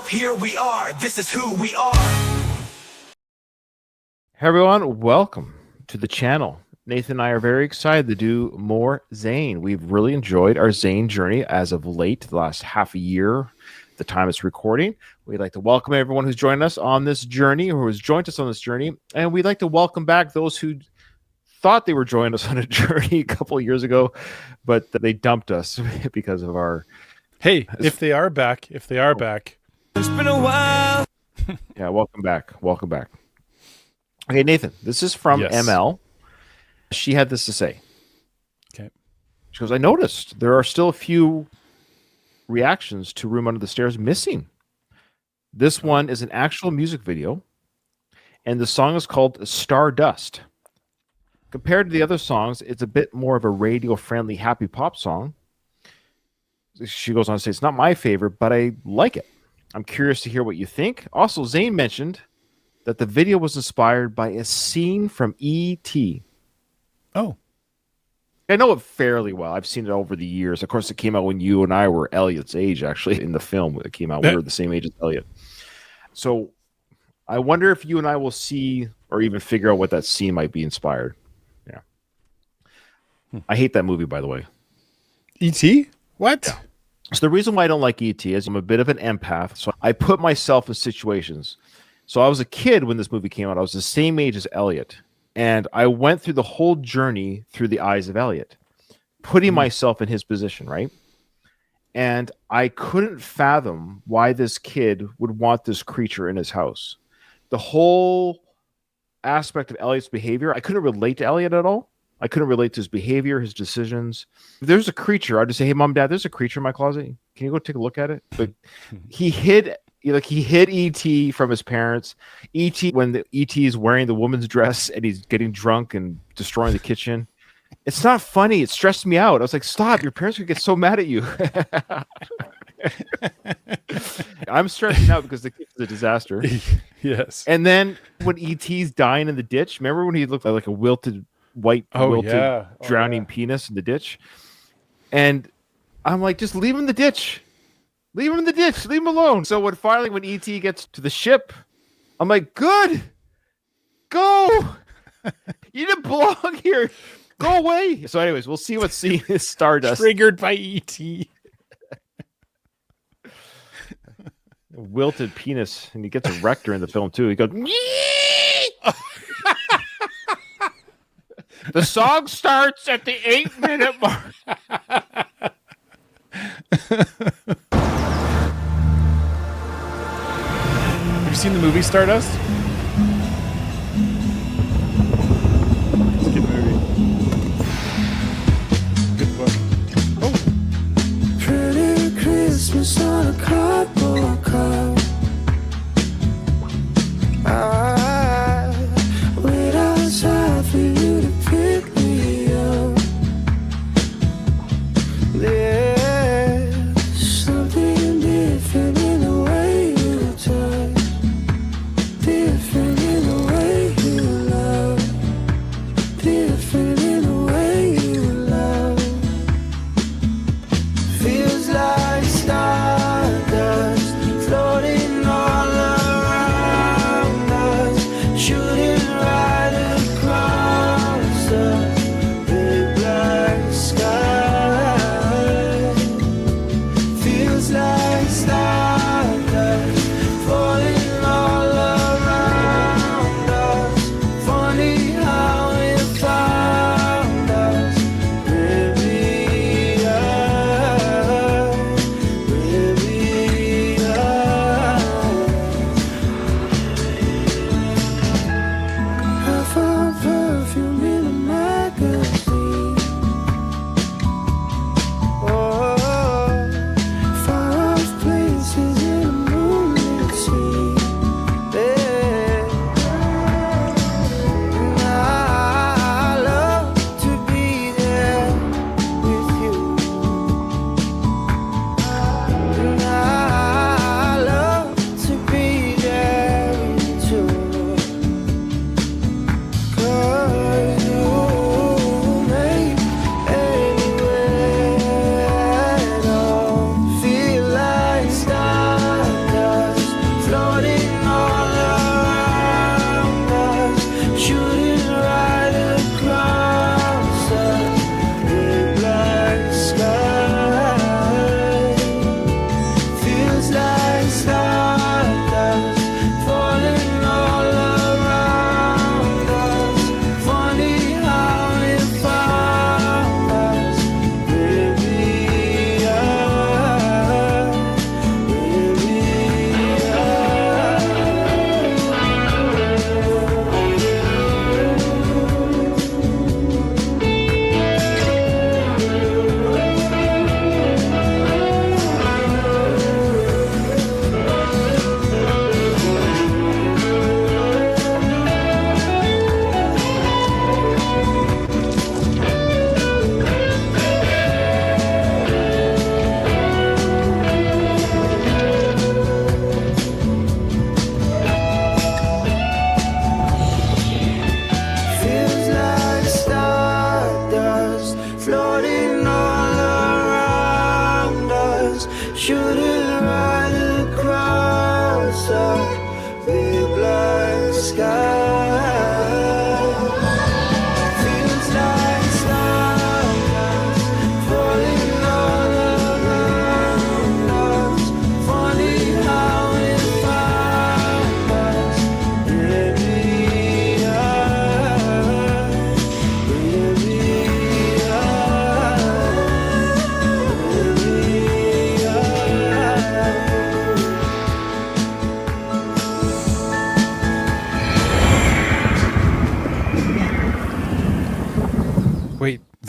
Here we are, this is who we are. Hey everyone, welcome to the channel. Nathan and I are very excited to do more Zayn. We've really enjoyed our Zayn journey as of late, the last half a year, the time it's recording. We'd like to welcome everyone who's joined us on this journey, or who has joined us on this journey, and we'd like to welcome back those who thought they were joining us on a journey a couple of years ago, but they dumped us because of our... Hey, if they are back. It's been a while. Yeah, welcome back. Okay, Nathan, this is from ML. She had this to say. Okay. She goes, I noticed there are still a few reactions to Room Under the Stairs missing. This one is an actual music video, and the song is called Stardust. Compared to the other songs, it's a bit more of a radio-friendly happy pop song. She goes on to say, it's not my favorite, but I like it. I'm curious to hear what you think. Also, Zayn mentioned that the video was inspired by a scene from E.T. Oh. I know it fairly well. I've seen it over the years. Of course, it came out when you and I were Elliot's age, actually, in the film. It came out. We were the same age as Elliot. So I wonder if you and I will see or even figure out what that scene might be inspired. Yeah. I hate that movie, by the way. E.T.? What? Yeah. So the reason why I don't like E.T. is I'm a bit of an empath. So I put myself in situations. So I was a kid when this movie came out. I was the same age as Elliot. And I went through the whole journey through the eyes of Elliot, putting myself in his position, right? And I couldn't fathom why this kid would want this creature in his house. The whole aspect of Elliot's behavior, I couldn't relate to Elliot at all. I couldn't relate to his behavior, his decisions. If there's a creature, I'd just say, hey, Mom, Dad, there's a creature in my closet. Can you go take a look at it? But he hid E.T. from his parents. E.T. when the E.T. is wearing the woman's dress and he's getting drunk and destroying the kitchen. It's not funny. It stressed me out. I was like, stop. Your parents could get so mad at you. I'm stressing out because the kid's a disaster. Yes. And then when E.T.'s dying in the ditch, remember when he looked like a wilted drowning penis in the ditch? And I'm like, just leave him in the ditch. Leave him in the ditch. Leave him alone. So when E.T. gets to the ship, I'm like, good. Go. You didn't belong here. Go away. So anyways, we'll see what scene is Stardust. Triggered by E.T. Wilted penis. And he gets a rector in the film too. He goes, the song starts at the 8-minute mark. Have you seen the movie Stardust? It's a good movie. Good book. Oh. Pretty Christmas on a cardboard cup. I wait outside for you to pick me up. There's something different in the way you touch.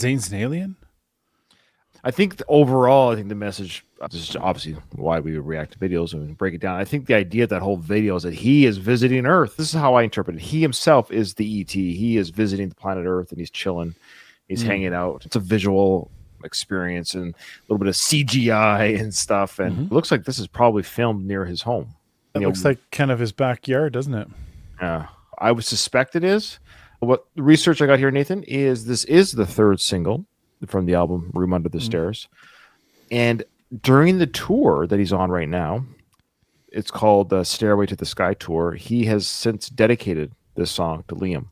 Zayn's an alien? I think overall, I think the message, this is obviously why we react to videos and break it down. I think the idea of that whole video is that he is visiting Earth. This is how I interpret it. He himself is the ET. He is visiting the planet Earth and he's chilling. He's hanging out. It's a visual experience and a little bit of CGI and stuff. And it looks like this is probably filmed near his home. It looks like kind of his backyard, doesn't it? Yeah, I would suspect it is. What the research I got here, Nathan, is this is the third single from the album Room Under the Stairs. And during the tour that he's on right now, it's called the Stairway to the Sky Tour. He has since dedicated this song to Liam.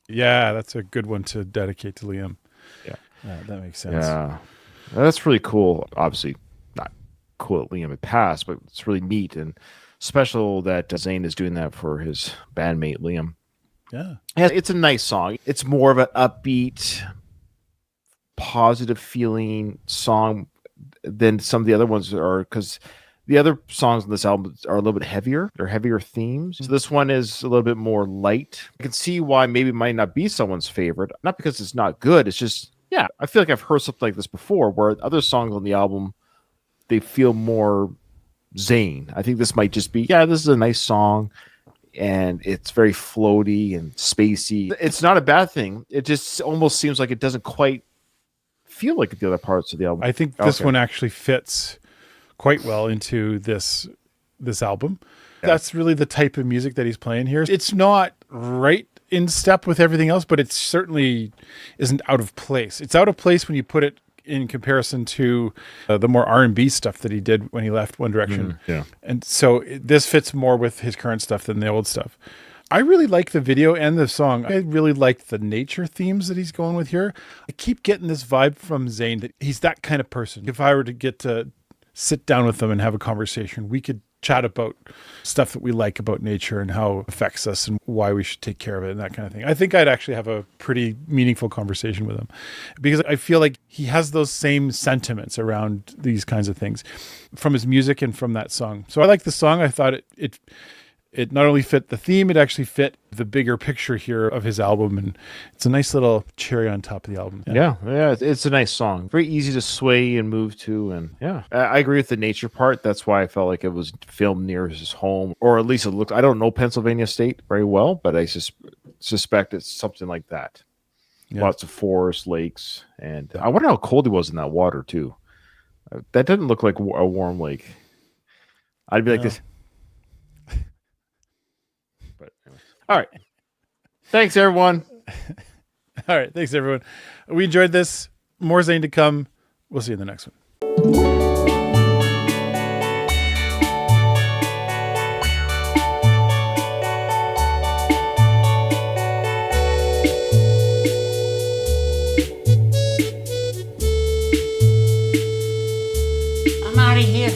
Yeah, that's a good one to dedicate to Liam. Yeah. That makes sense. Yeah, that's really cool. Obviously, not cool that Liam had passed, but it's really neat and special that Zayn is doing that for his bandmate Liam. Yeah, it's a nice song. It's more of an upbeat, positive feeling song than some of the other ones are, because the other songs on this album are a little bit heavier. They're heavier themes. So this one is a little bit more light. I can see why maybe it might not be someone's favorite. Not because it's not good. It's just, yeah, I feel like I've heard something like this before where other songs on the album, they feel more Zayn. I think this might just be, yeah, this is a nice song and it's very floaty and spacey. It's not a bad thing. It just almost seems like it doesn't quite feel like the other parts of the album. I think this one actually fits quite well into this album. Yeah. That's really the type of music that he's playing here. It's not right in step with everything else, but it certainly isn't out of place. It's out of place when you put it in comparison to the more R&B stuff that he did when he left One Direction. Yeah. And so this fits more with his current stuff than the old stuff. I really like the video and the song. I really liked the nature themes that he's going with here. I keep getting this vibe from Zayn that he's that kind of person. If I were to get to sit down with him and have a conversation, we could chat about stuff that we like about nature and how it affects us and why we should take care of it and that kind of thing. I think I'd actually have a pretty meaningful conversation with him because I feel like he has those same sentiments around these kinds of things from his music and from that song. So I like the song. I thought it not only fit the theme, it actually fit the bigger picture here of his album. And it's a nice little cherry on top of the album. Yeah, it's a nice song. Very easy to sway and move to. And yeah, I agree with the nature part. That's why I felt like it was filmed near his home, or at least it looked, I don't know Pennsylvania State very well, but I suspect it's something like that. Yeah. Lots of forests, lakes. And I wonder how cold he was in that water too. That didn't look like a warm lake. I'd be like this. But anyway. All right. Thanks, everyone. All right. Thanks, everyone. We enjoyed this. More Zayn to come. We'll see you in the next one. I'm out of here.